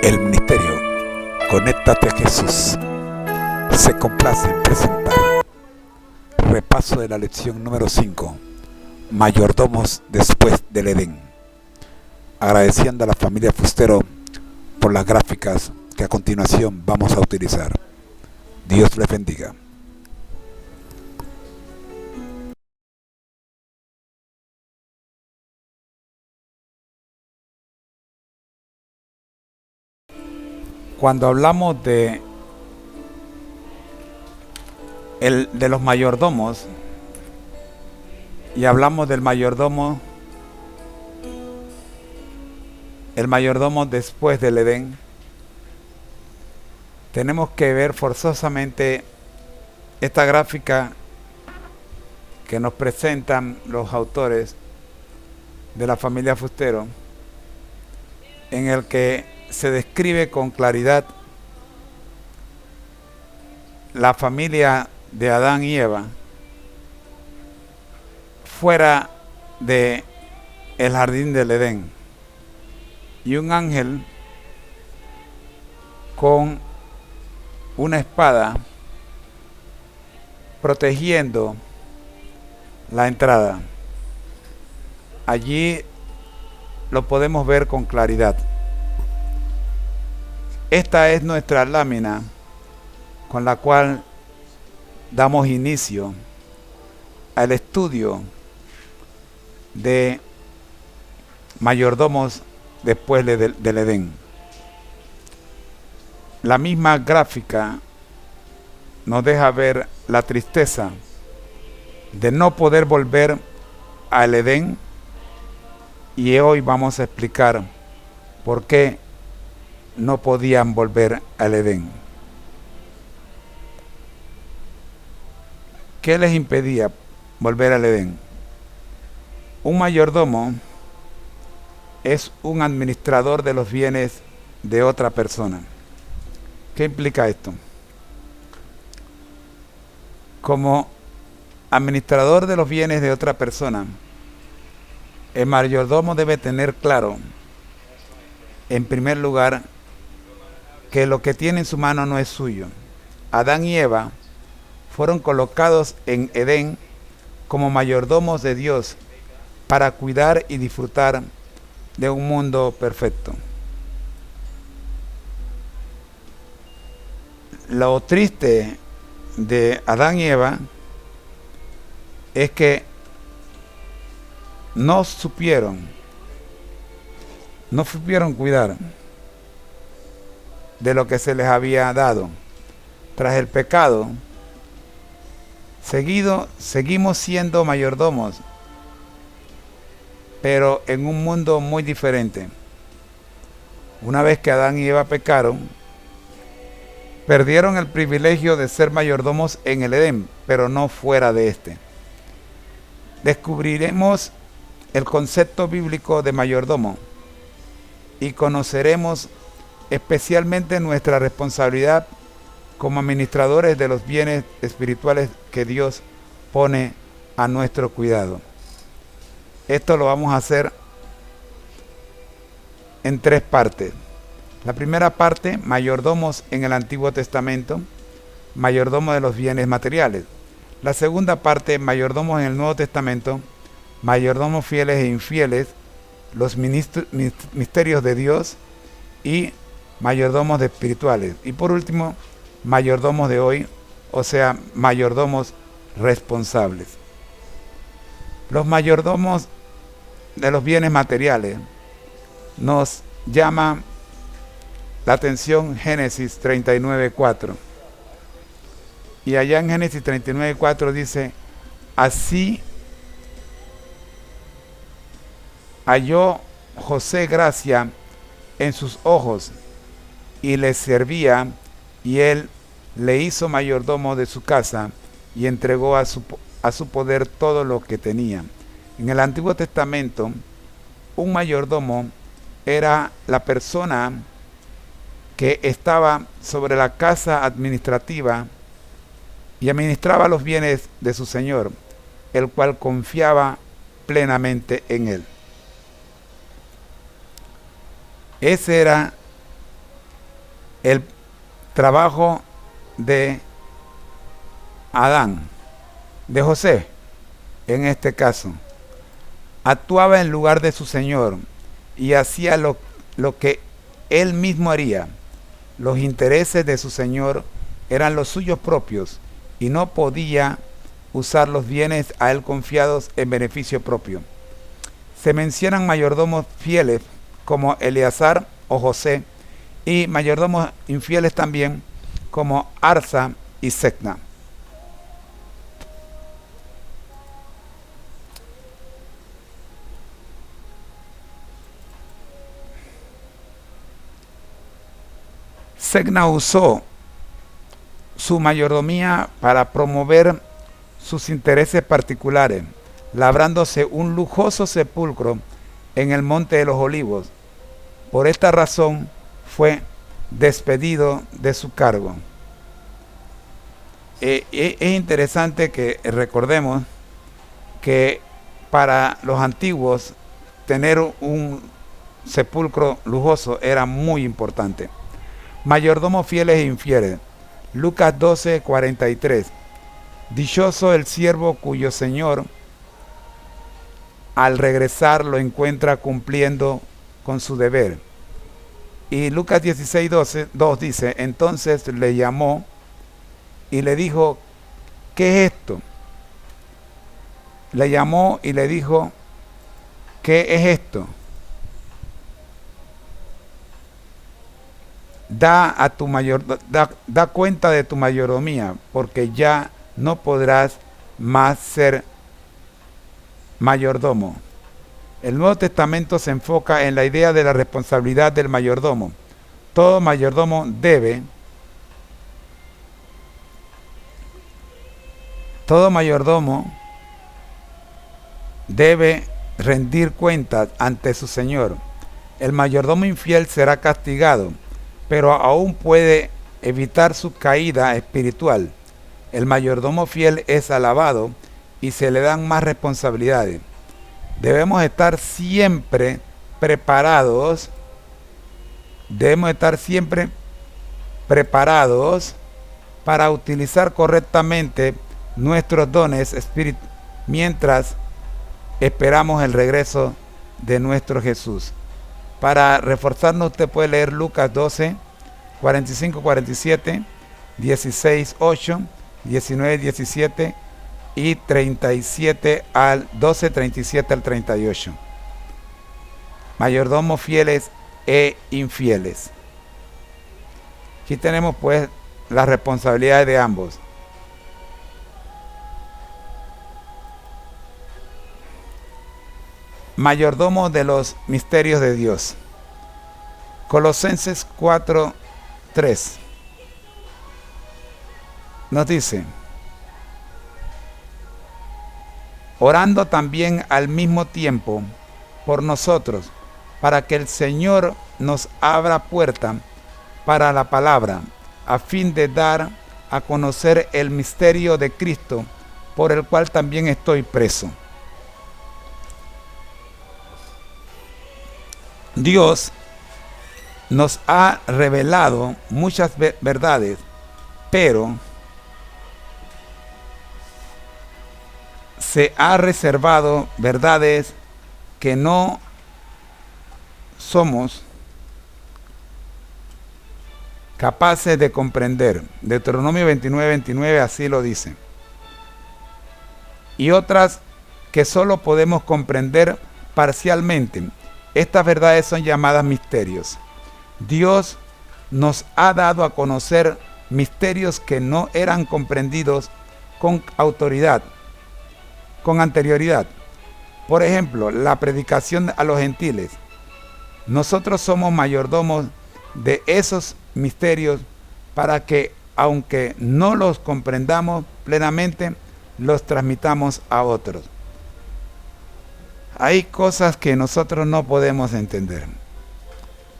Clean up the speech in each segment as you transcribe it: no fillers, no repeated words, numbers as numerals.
El ministerio Conéctate a Jesús se complace en presentar repaso de la lección número 5, mayordomos después del Edén, agradeciendo a la familia Fustero por las gráficas que a continuación vamos a utilizar. Dios les bendiga. Cuando hablamos de los mayordomos y hablamos del mayordomo, el mayordomo después del Edén, tenemos que ver forzosamente esta gráfica que nos presentan los autores de la familia Fustero, en el que se describe con claridad la familia de Adán y Eva fuera de el jardín del Edén, y un ángel con una espada protegiendo la entrada. Allí lo podemos ver con claridad. Esta es nuestra lámina con la cual damos inicio al estudio de mayordomos después del Edén. La misma gráfica nos deja ver la tristeza de no poder volver al Edén, y hoy vamos a explicar por qué no podían volver al Edén. ¿Qué les impedía volver al Edén? Un mayordomo es un administrador de los bienes de otra persona. ¿Qué implica esto? Como administrador de los bienes de otra persona, el mayordomo debe tener claro, en primer lugar, que lo que tiene en su mano no es suyo. Adán y Eva fueron colocados en Edén como mayordomos de Dios para cuidar y disfrutar de un mundo perfecto. Lo triste de Adán y Eva es que no supieron cuidar de lo que se les había dado. Tras el pecado, seguimos siendo mayordomos, pero en un mundo muy diferente. Una vez que Adán y Eva pecaron, perdieron el privilegio de ser mayordomos en el Edén, pero no fuera de este. Descubriremos el concepto bíblico de mayordomo y conoceremos especialmente nuestra responsabilidad como administradores de los bienes espirituales que Dios pone a nuestro cuidado. Esto lo vamos a hacer en 3 partes. La primera parte, mayordomos en el Antiguo Testamento, mayordomo de los bienes materiales. La segunda parte, mayordomos en el Nuevo Testamento, mayordomos fieles e infieles, los misterios de Dios y mayordomos espirituales. Y por último, mayordomos de hoy, o sea, mayordomos responsables. Los mayordomos de los bienes materiales nos llama la atención Génesis 39:4. Y allá en Génesis 39:4 dice: así halló José gracia en sus ojos y le servía, y él le hizo mayordomo de su casa y entregó a su poder todo lo que tenía. En el Antiguo Testamento, un mayordomo era la persona que estaba sobre la casa administrativa y administraba los bienes de su señor, el cual confiaba plenamente en él. Ese era el trabajo de Adán, de José, en este caso. Actuaba en lugar de su Señor y hacía lo que él mismo haría. Los intereses de su Señor eran los suyos propios y no podía usar los bienes a él confiados en beneficio propio. Se mencionan mayordomos fieles como Eleazar o José y mayordomos infieles también como Arsa y Secna. Secna usó su mayordomía para promover sus intereses particulares, labrándose un lujoso sepulcro en el Monte de los Olivos. Por esta razón fue despedido de su cargo. Es interesante que recordemos que para los antiguos tener un sepulcro lujoso era muy importante. Mayordomos fieles e infieles. Lucas 12:43. Dichoso el siervo cuyo señor al regresar lo encuentra cumpliendo con su deber. Y Lucas 16:2 dice, entonces le llamó y le dijo, ¿qué es esto? Le llamó y le dijo, ¿qué es esto? Da cuenta de tu mayordomía, porque ya no podrás más ser mayordomo. El Nuevo Testamento se enfoca en la idea de la responsabilidad del mayordomo. Todo mayordomo debe rendir cuentas ante su Señor. El mayordomo infiel será castigado, pero aún puede evitar su caída espiritual. El mayordomo fiel es alabado y se le dan más responsabilidades. Debemos estar siempre preparados. Para utilizar correctamente nuestros dones mientras esperamos el regreso de nuestro Jesús. Para reforzarnos, usted puede leer Lucas 12, 45, 47, 16, 8, 19, 17 y 37 al 12, 37 al 38. Mayordomos fieles e infieles. Aquí tenemos pues las responsabilidades de ambos. Mayordomo de los misterios de Dios. Colosenses 4:3 nos dice, orando también al mismo tiempo por nosotros, para que el Señor nos abra puerta para la palabra, a fin de dar a conocer el misterio de Cristo, por el cual también estoy preso. Dios nos ha revelado muchas verdades, pero se ha reservado verdades que no somos capaces de comprender. Deuteronomio 29:29 así lo dice. Y otras que solo podemos comprender parcialmente. Estas verdades son llamadas misterios. Dios nos ha dado a conocer misterios que no eran comprendidos con anterioridad. Por ejemplo, la predicación a los gentiles. Nosotros somos mayordomos de esos misterios para que, aunque no los comprendamos plenamente, los transmitamos a otros. Hay cosas que nosotros no podemos entender,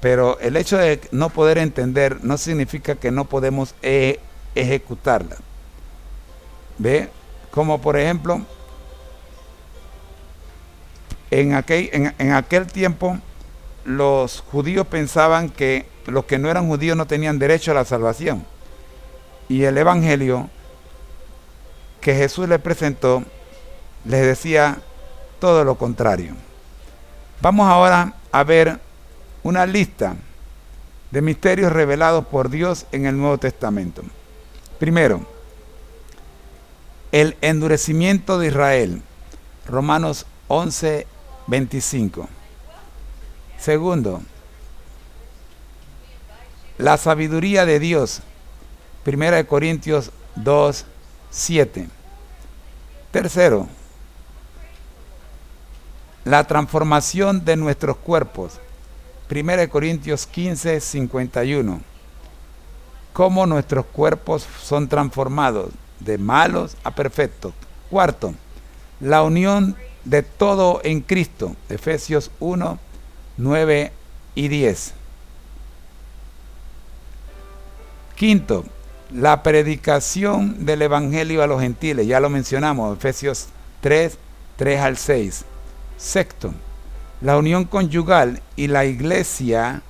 pero el hecho de no poder entender no significa que no podemos ejecutarlas. ¿Ve? Como por ejemplo, en aquel tiempo los judíos pensaban que los que no eran judíos no tenían derecho a la salvación. Y el evangelio que Jesús les presentó les decía todo lo contrario. Vamos ahora a ver una lista de misterios revelados por Dios en el Nuevo Testamento. Primero, el endurecimiento de Israel, Romanos 11:25. Segundo, la sabiduría de Dios, 1 Corintios 2:7. Tercero, la transformación de nuestros cuerpos, 1 Corintios 15:51. Cómo nuestros cuerpos son transformados de malos a perfectos. Cuarto, la unión de todo en Cristo, Efesios 1:9 y 10. Quinto, la predicación del evangelio a los gentiles, ya lo mencionamos, Efesios 3 al 6. Sexto, la unión conyugal y la iglesia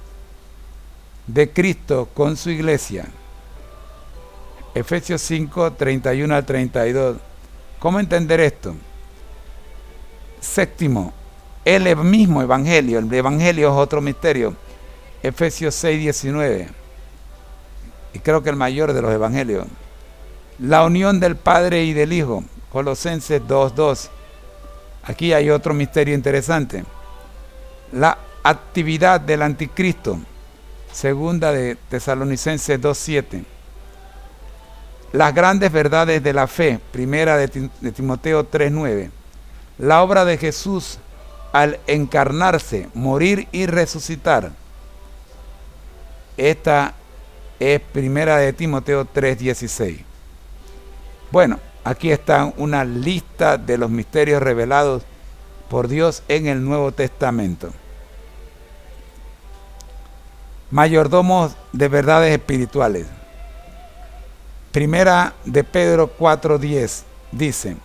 de Cristo con su iglesia, Efesios 5:31 al 32. ¿Cómo entender esto? Séptimo, el mismo evangelio, el evangelio es otro misterio, Efesios 6:19, y creo que el mayor de los evangelios. La unión del Padre y del Hijo, Colosenses 2:2. Aquí hay otro misterio interesante. La actividad del anticristo, segunda de Tesalonicenses 2:7. Las grandes verdades de la fe, primera de Timoteo 3:9. La obra de Jesús al encarnarse, morir y resucitar. Esta es primera de Timoteo 3:16. Bueno, aquí está una lista de los misterios revelados por Dios en el Nuevo Testamento. Mayordomos de verdades espirituales. Primera de Pedro 4:10 dice: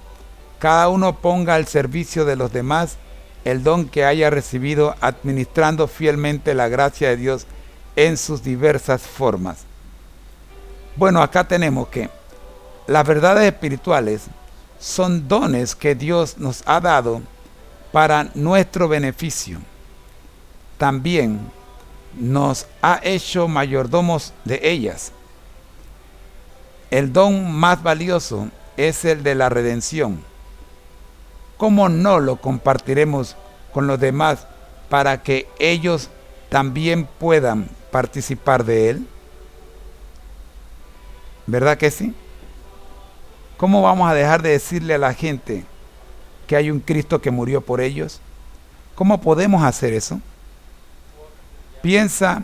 cada uno ponga al servicio de los demás el don que haya recibido, administrando fielmente la gracia de Dios en sus diversas formas. Bueno, acá tenemos que las verdades espirituales son dones que Dios nos ha dado para nuestro beneficio. También nos ha hecho mayordomos de ellas. El don más valioso es el de la redención. ¿Cómo no lo compartiremos con los demás para que ellos también puedan participar de él? ¿Verdad que sí? ¿Cómo vamos a dejar de decirle a la gente que hay un Cristo que murió por ellos? ¿Cómo podemos hacer eso? Piensa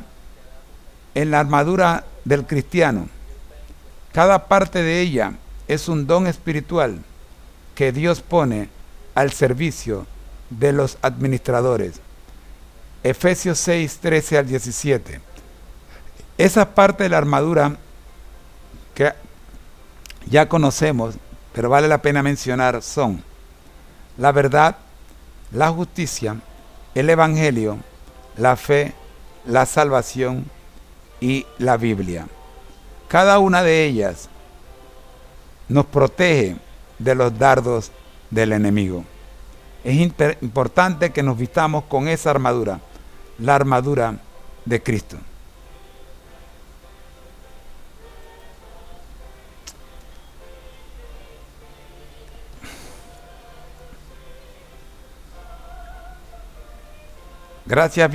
en la armadura del cristiano. Cada parte de ella es un don espiritual que Dios pone al servicio de los administradores. Efesios 6:13 al 17. Esa parte de la armadura que ya conocemos, pero vale la pena mencionar, son la verdad, la justicia, el evangelio, la fe, la salvación y la Biblia. Cada una de ellas nos protege de los dardos del enemigo. Es importante que nos vistamos con esa armadura, la armadura de Cristo. Gracias,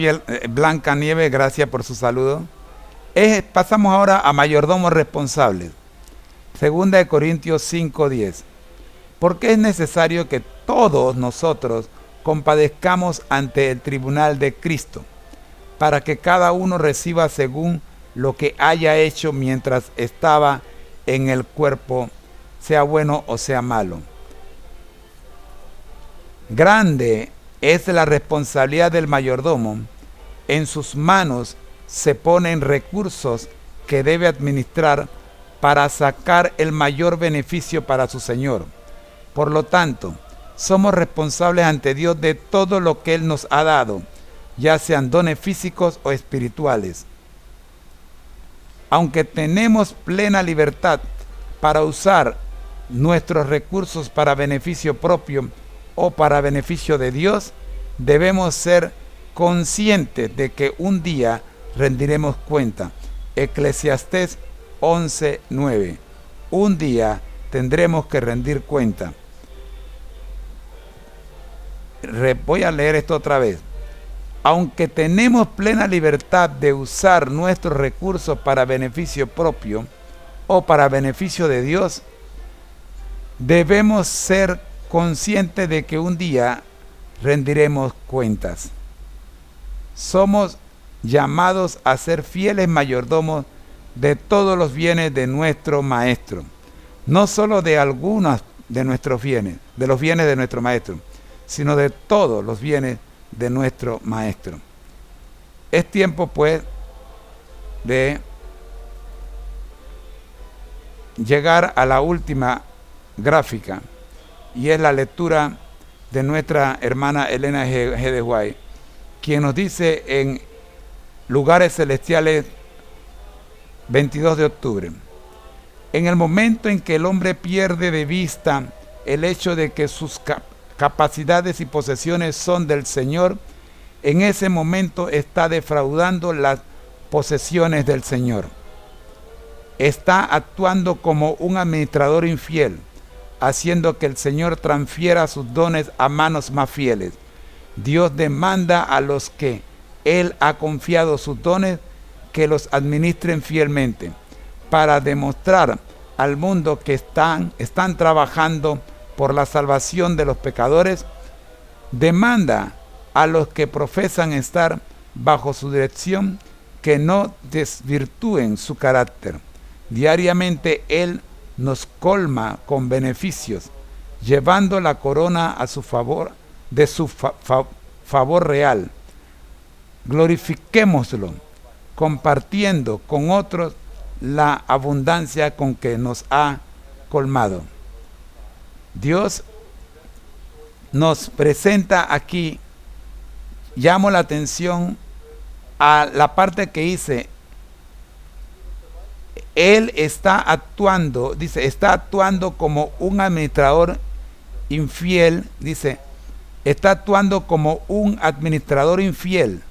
Blanca Nieves, gracias por su saludo. Pasamos ahora a mayordomos responsables. Segunda de Corintios 5:10. Porque es necesario que todos nosotros compadezcamos ante el tribunal de Cristo, para que cada uno reciba según lo que haya hecho mientras estaba en el cuerpo, sea bueno o sea malo. Grande es la responsabilidad del mayordomo. En sus manos se ponen recursos que debe administrar para sacar el mayor beneficio para su Señor. Por lo tanto, somos responsables ante Dios de todo lo que Él nos ha dado, ya sean dones físicos o espirituales. Aunque tenemos plena libertad para usar nuestros recursos para beneficio propio o para beneficio de Dios, debemos ser conscientes de que un día rendiremos cuenta. Eclesiastés 11:9. Un día tendremos que rendir cuenta. Voy a leer esto otra vez. Aunque tenemos plena libertad de usar nuestros recursos para beneficio propio o para beneficio de Dios, debemos ser conscientes de que un día rendiremos cuentas. Somos llamados a ser fieles mayordomos de todos los bienes de nuestro Maestro, no solo de algunos de nuestros bienes, de los bienes de nuestro Maestro, sino de todos los bienes de nuestro Maestro. Es tiempo, pues, de llegar a la última gráfica, y es la lectura de nuestra hermana Elena G. de White, quien nos dice en Lugares Celestiales 22 de octubre: en el momento en que el hombre pierde de vista el hecho de que sus capacidades y posesiones son del Señor, en ese momento está defraudando las posesiones del Señor. Está actuando como un administrador infiel, haciendo que el Señor transfiera sus dones a manos más fieles. Dios demanda a los que Él ha confiado sus dones que los administren fielmente, para demostrar al mundo que están trabajando por la salvación de los pecadores. Demanda a los que profesan estar bajo su dirección que no desvirtúen su carácter. Diariamente Él nos colma con beneficios, llevando la corona a su favor, de su favor real. Glorifiquémoslo, compartiendo con otros la abundancia con que nos ha colmado. Dios nos presenta aquí, llamo la atención a la parte que dice, Él está actuando, dice, está actuando como un administrador infiel, dice, está actuando como un administrador infiel,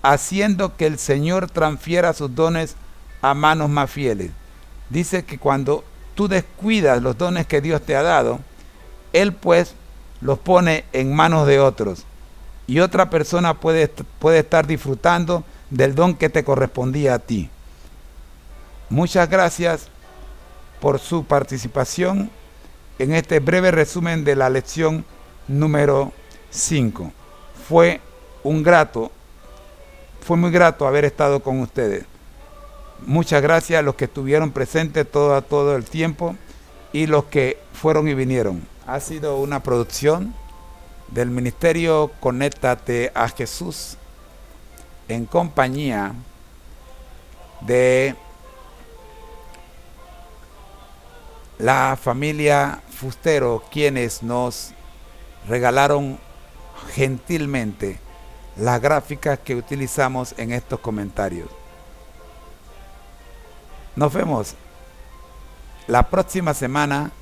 haciendo que el Señor transfiera sus dones a manos más fieles. Dice que cuando tú descuidas los dones que Dios te ha dado, Él pues los pone en manos de otros, y otra persona puede estar disfrutando del don que te correspondía a ti. Muchas gracias por su participación en este breve resumen de la lección número 5. Fue muy grato haber estado con ustedes. Muchas gracias a los que estuvieron presentes todo el tiempo y los que fueron y vinieron. Ha sido una producción del Ministerio Conéctate a Jesús, en compañía de la familia Fustero, quienes nos regalaron gentilmente las gráficas que utilizamos en estos comentarios. Nos vemos la próxima semana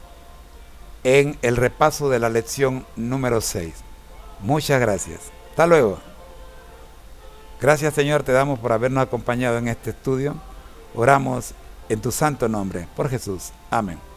en el repaso de la lección número 6. Muchas gracias. Hasta luego. Gracias, Señor, te damos por habernos acompañado en este estudio. Oramos en tu santo nombre, por Jesús. Amén.